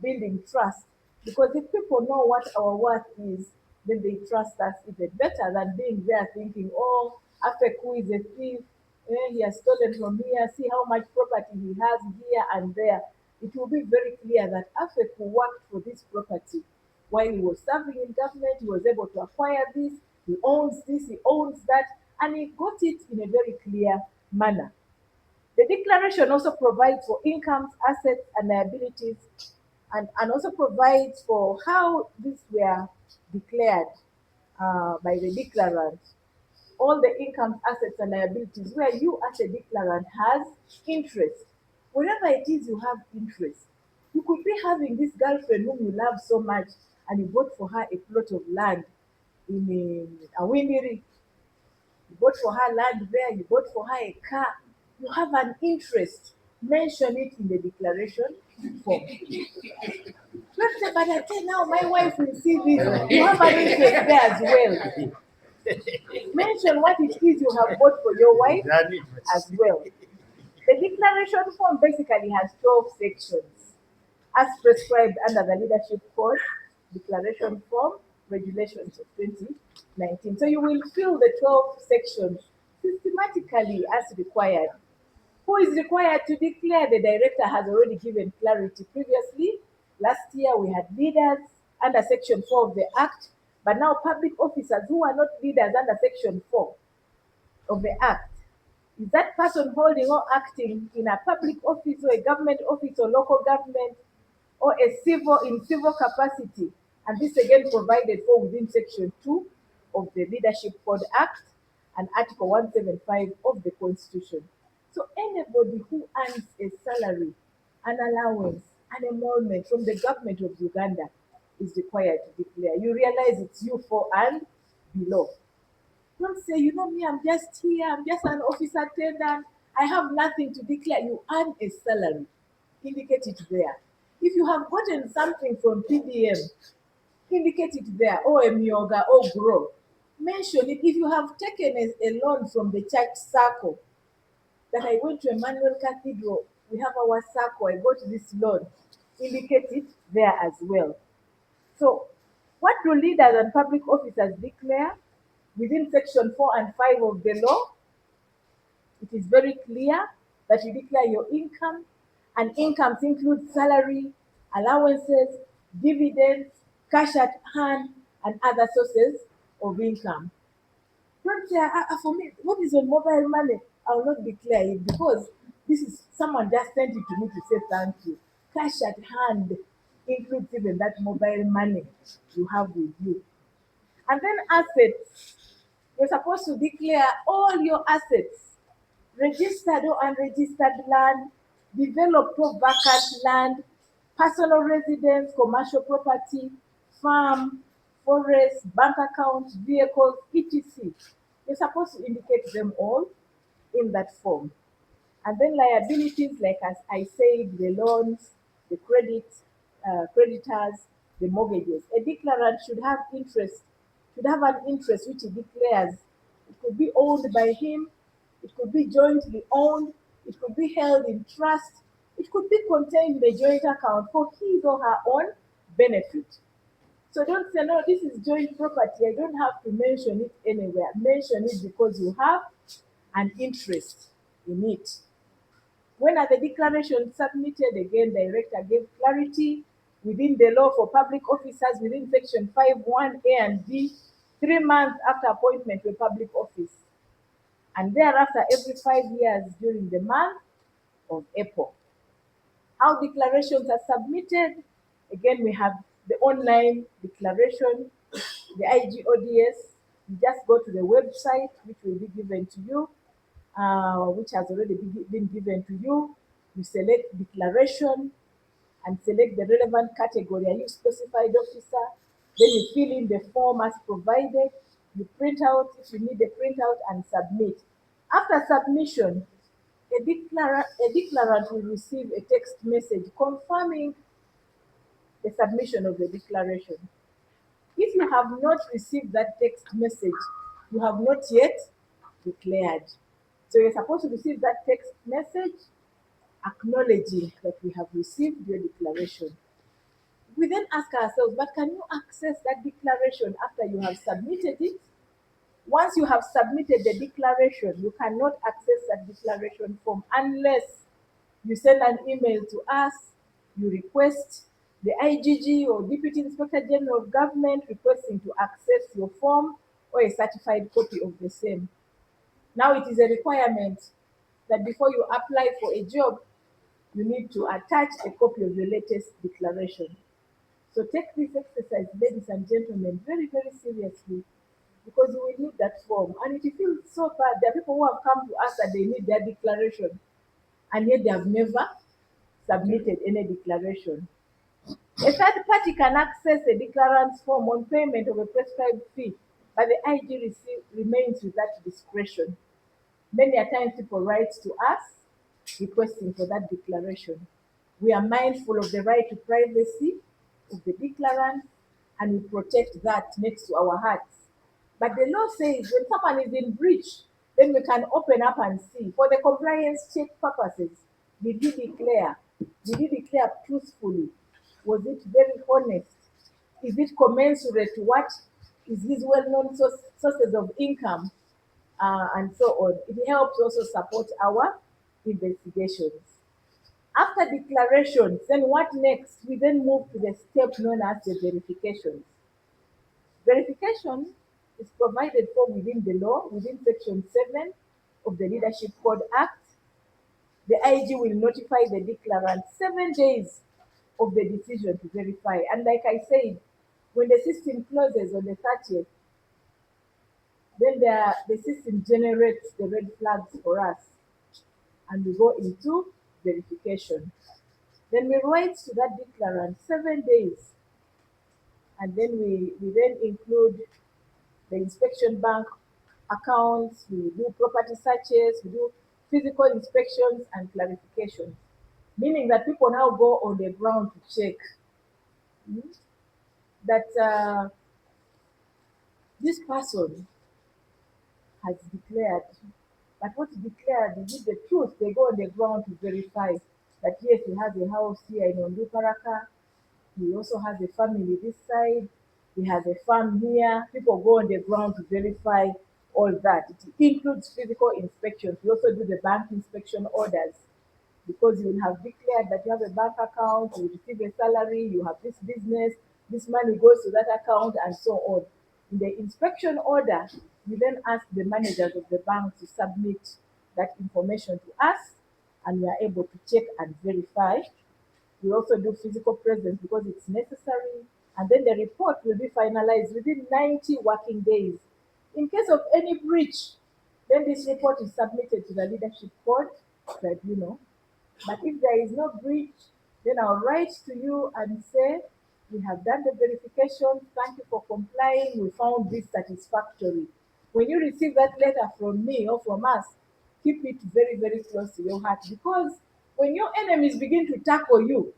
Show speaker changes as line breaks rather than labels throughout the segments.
building trust. Because if people know what our worth is, then they trust us even better than being there thinking, oh, Afeku is a thief, he has stolen from here, see how much property he has here and there. It will be very clear that Afeku worked for this property. While he was serving in government, he was able to acquire this, he owns that, and he got it in a very clear manner. The declaration also provides for incomes, assets, and liabilities, and also provides for how these were declared by the declarant. All the incomes, assets, and liabilities, where you as a declarant has interest. Wherever it is you have interest. You could be having this girlfriend whom you love so much, and you bought for her a plot of land in a Windiri. You bought for her land there, you bought for her a car. You have an interest. Mention it in the declaration form. Don't say, but I tell now my wife will see this. You have an interest there as well. Mention what it is you have bought for your wife as well. The declaration form basically has 12 sections as prescribed under the Leadership Code, Declaration Form, Regulations of 2019. So you will fill the 12 sections systematically as required. Who is required to declare? The director has already given clarity previously. Last year we had leaders under Section 4 of the Act, but now public officers who are not leaders under Section 4 of the Act. Is that person holding or acting in a public office or a government office or local government or in civil capacity? And this again provided for within Section 2 of the Leadership Code Act and Article 175 of the Constitution. So anybody who earns a salary, an allowance, an emolument from the government of Uganda is required to declare. You realize it's you for and below. Don't say, you know me, I'm just here, I'm just an office attendant, I have nothing to declare. You earn a salary. Indicate it there. If you have gotten something from PDM, indicate it there, or a myoga or grow. Mention it. If you have taken a loan from the church circle, that I went to Emmanuel Cathedral, we have our circle, I got this loan, indicate it there as well. So, what do leaders and public officers declare within Section 4 and 5 of the law? It is very clear that you declare your income, and incomes include salary, allowances, dividends, cash at hand, and other sources of income. Don't say, for me, what is on mobile money? I will not declare it because this is someone just sent it to me to say thank you. Cash at hand includes even that mobile money you have with you. And then assets. You're supposed to declare all your assets, registered or unregistered land, developed or vacant land, personal residence, commercial property, farm, forest, bank accounts, vehicles, etc. You're supposed to indicate them all in that form. And then liabilities, like as I said, the loans, the creditors, the mortgages. A declarant should have interest, should have an interest which he declares. It could be owned by him, it could be jointly owned, it could be held in trust, it could be contained in a joint account for his or her own benefit. So don't say, no, this is joint property. I don't have to mention it anywhere. Mention it because you have an interest in it. When are the declarations submitted? Again, director gave clarity within the law for public officers within Section 5(1)(a) and B, 3 months after appointment to a public office, and thereafter every 5 years during the month of April. How declarations are submitted? Again, we have the online declaration, the IGODS. You just go to the website, which will be given to you, which has already been given to you. You select declaration and select the relevant category. Are you specified officer? Then you fill in the form as provided. You print out if you need a printout and submit. After submission, a declarant will receive a text message confirming the submission of the declaration. If you have not received that text message, you have not yet declared. So you're supposed to receive that text message acknowledging that we have received your declaration. We then ask ourselves, but can you access that declaration after you have submitted it? Once you have submitted the declaration, you cannot access that declaration form unless you send an email to us, you request the IGG or Deputy Inspector General of Government requesting to access your form or a certified copy of the same. Now it is a requirement that before you apply for a job, you need to attach a copy of your latest declaration. So take this exercise, ladies and gentlemen, very, very seriously because you will need that form. And it feels so bad. There are people who have come to us that they need their declaration and yet they have never submitted any declaration. A third party can access a declarant's form on payment of a prescribed fee, but the IG remains with that discretion. Many a times people write to us requesting for that declaration. We are mindful of the right to privacy of the declarant and we protect that next to our hearts. But the law says when someone is in breach, then we can open up and see. For the compliance check purposes, did he declare? Did he declare truthfully? Was it very honest? Is it commensurate to what is his well-known sources of income? And so on. It helps also support our investigations. After declarations, then what next? We then move to the step known as the verifications. Verification is provided for within the law, within Section 7 of the Leadership Code Act. The IG will notify the declarant 7 days of the decision to verify. And like I said, when the system closes on the 30th, then the system generates the red flags for us and we go into verification. Then we write to that declarant 7 days and then we then include the inspection bank accounts, we do property searches, we do physical inspections and clarifications, meaning that people now go on the ground to check that this person has declared. But what he declared, is it the truth? They go on the ground to verify that yes, he has a house here in Onduparaka, he also has a family this side, he has a farm here. People go on the ground to verify all that. It includes physical inspections. We also do the bank inspection orders because you will have declared that you have a bank account, you receive a salary, you have this business, this money goes to that account, and so on. In the inspection order, we then ask the managers of the bank to submit that information to us, and we are able to check and verify. We also do physical presence because it's necessary, and then the report will be finalized within 90 working days. In case of any breach, then this report is submitted to the leadership court tribunal. But if there is no breach, then I'll write to you and say, we have done the verification. Thank you for complying. We found this satisfactory. When you receive that letter from me or from us, keep it very, very close to your heart because when your enemies begin to tackle you,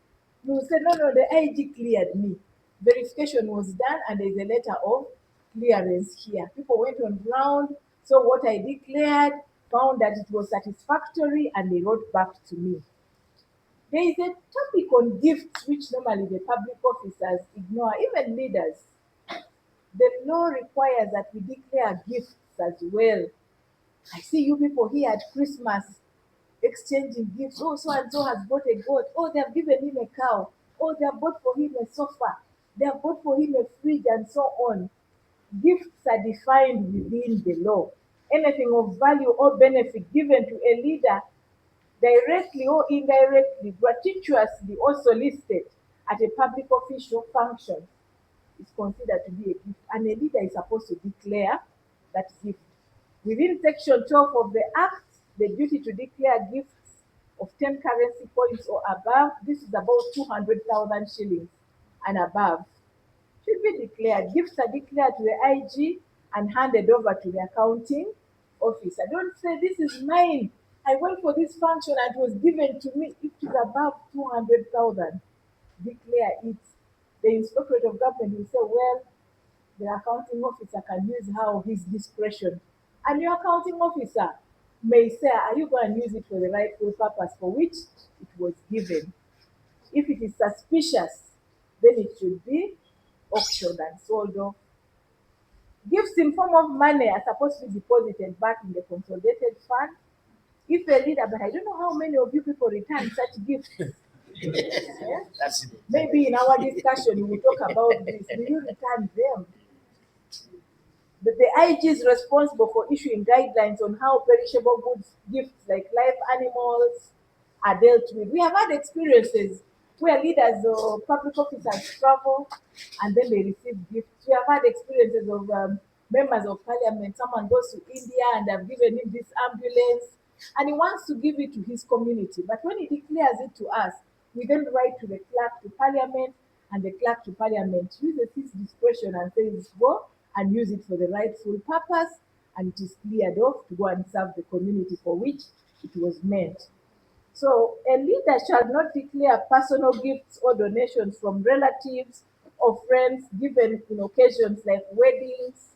you will say, no, no, the IG cleared me. Verification was done and there's a letter of clearance here. People went on ground, saw what I declared, found that it was satisfactory, and they wrote back to me. There is a topic on gifts which normally the public officers ignore, even leaders. The law requires that we declare gifts as well. I see you people here at Christmas exchanging gifts. Oh, so and so has bought a goat. Oh, they have given him a cow. Oh, they have bought for him a sofa. They have bought for him a fridge and so on. Gifts are defined within the law. Anything of value or benefit given to a leader directly or indirectly, gratuitously or solicited at a public official function is considered to be a gift, and a leader is supposed to declare that gift. Within Section 12 of the Act, the duty to declare gifts of 10 currency points or above, this is about 200,000 shillings and above, should be declared. Gifts are declared to the IG and handed over to the accounting officer. Don't say, this is mine. I went for this function and it was given to me. If it is above 200,000, declare it. The inspectorate of government will say, well, the accounting officer can use how his discretion. And your accounting officer may say, are you going to use it for the rightful purpose for which it was given? If it is suspicious, then it should be auctioned and sold off. Gifts in form of money are supposed to be deposited back in the consolidated fund. If a leader, but I don't know how many of you people return such gifts. Yeah? Maybe in our discussion we will talk about this. Do you return them? The IG is responsible for issuing guidelines on how perishable goods, gifts like live animals, are dealt with. We have had experiences where leaders or public officers travel and then they receive gifts. We have had experiences of members of parliament. Someone goes to India and have given him this ambulance and he wants to give it to his community. But when he declares it to us, we then write to the clerk to parliament, and the clerk to parliament uses his discretion and says, go and use it for the rightful purpose, and it is cleared off to go and serve the community for which it was meant. So a leader shall not declare personal gifts or donations from relatives or friends given in occasions like weddings,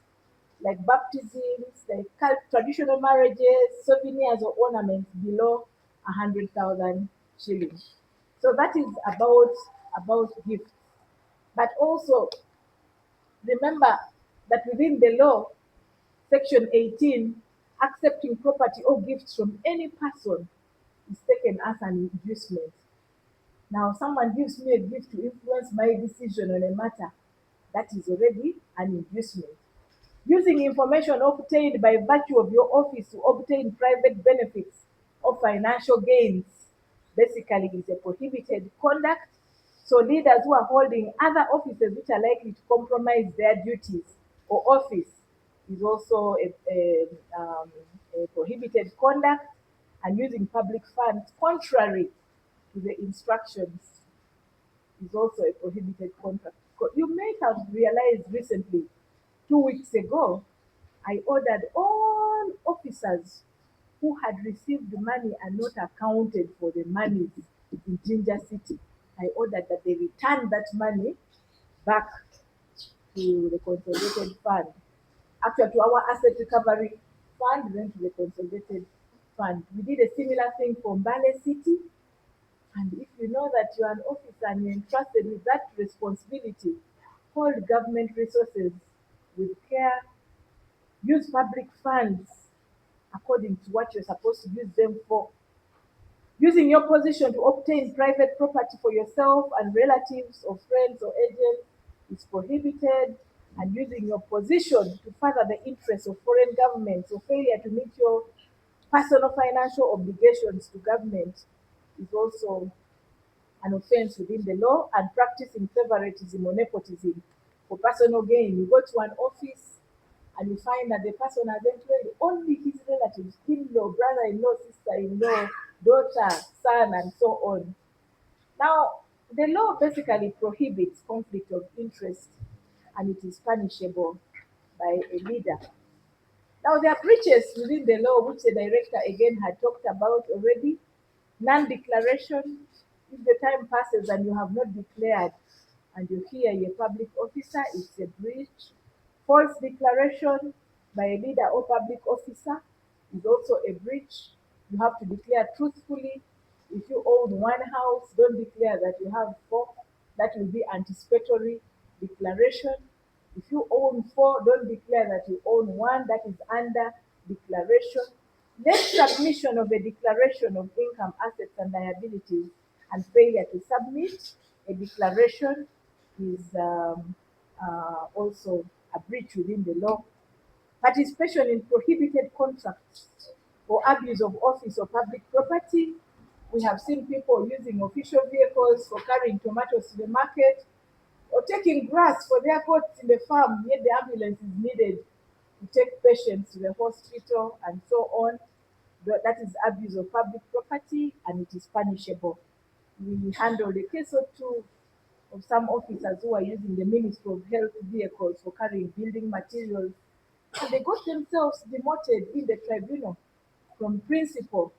like baptisms, like traditional marriages, souvenirs or ornaments below 100,000 shillings. So that is about gifts. But also remember that within the law, section 18, accepting property or gifts from any person is taken as an inducement. Now, someone gives me a gift to influence my decision on a matter, that is already an inducement. Using information obtained by virtue of your office to obtain private benefits or financial gains basically is a prohibited conduct. So leaders who are holding other offices which are likely to compromise their duties or office is also a prohibited conduct, and using public funds contrary to the instructions is also a prohibited conduct. You may have realized recently, 2 weeks ago, I ordered all officers who had received the money and not accounted for the money in Ginger City. I ordered that they return that money back to the consolidated fund. Actually, to our asset recovery fund, then to the consolidated fund. We did a similar thing for Mbale City. And if you know that you are an officer and you're entrusted with that responsibility, hold government resources with care, use public funds according to what you're supposed to use them for. Using your position to obtain private property for yourself and relatives or friends or agents is prohibited, and using your position to further the interests of foreign governments or failure to meet your personal financial obligations to government is also an offense within the law, and practicing favoritism or nepotism for personal gain. You go to an office and you find that the person has employed only his relatives, in-law, brother-in-law, sister-in-law, daughter, son, and so on. Now, the law basically prohibits conflict of interest and it is punishable by a leader. Now, there are breaches within the law which the director again had talked about already. Non-declaration, if the time passes and you have not declared and you hear a public officer, it's a breach. False declaration by a leader or public officer is also a breach. You have to declare truthfully. If you own one house, don't declare that you have four. That will be anticipatory declaration. If you own four, don't declare that you own one. That is under declaration. Late submission of a declaration of income, assets, and liabilities, and failure to submit a declaration is also a breach within the law. Participation in prohibited contracts or abuse of office or public property. We have seen people using official vehicles for carrying tomatoes to the market or taking grass for their goats in the farm, yet the ambulance is needed to take patients to the hospital and so on. That is abuse of public property and it is punishable. We handled a case or two of some officers who are using the Ministry of Health vehicles for carrying building materials. And they got themselves demoted in the tribunal from principal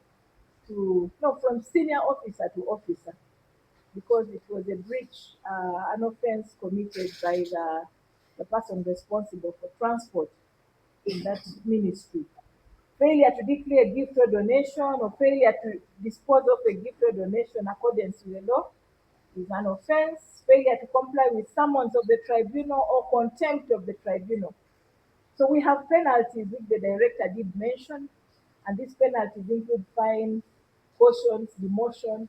to, no, from senior officer to officer because it was a breach, an offense committed by the person responsible for transport in that ministry. Failure to declare gift or donation or failure to dispose of a gift or donation according to the law is an offense, failure to comply with summons of the tribunal, or contempt of the tribunal. So we have penalties which the director did mention, and these penalties include fines, cautions, demotion,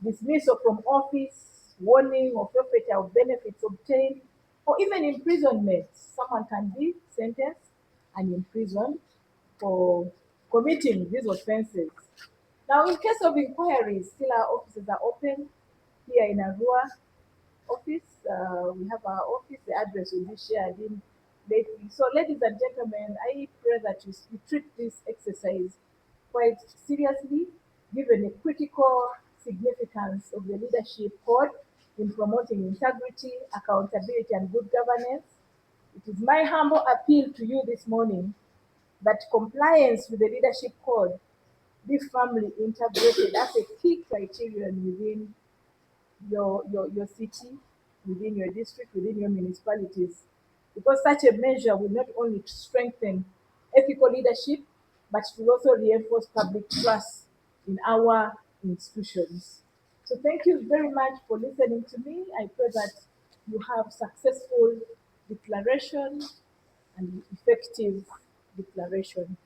dismissal from office, warning or forfeiture of benefits obtained, or even imprisonment. Someone can be sentenced and imprisoned for committing these offenses. Now, in case of inquiries, still our offices are open here in Arua office. We have our office. The address will be shared in lately. So, ladies and gentlemen, I pray that you treat this exercise quite seriously, given the critical significance of the leadership code in promoting integrity, accountability, and good governance. It is my humble appeal to you this morning that compliance with the leadership code be firmly integrated as a key criterion within your city, within your district, within your municipalities. Because such a measure will not only strengthen ethical leadership, but it will also reinforce public trust in our institutions. So thank you very much for listening to me. I pray that you have successful declaration and effective declaration.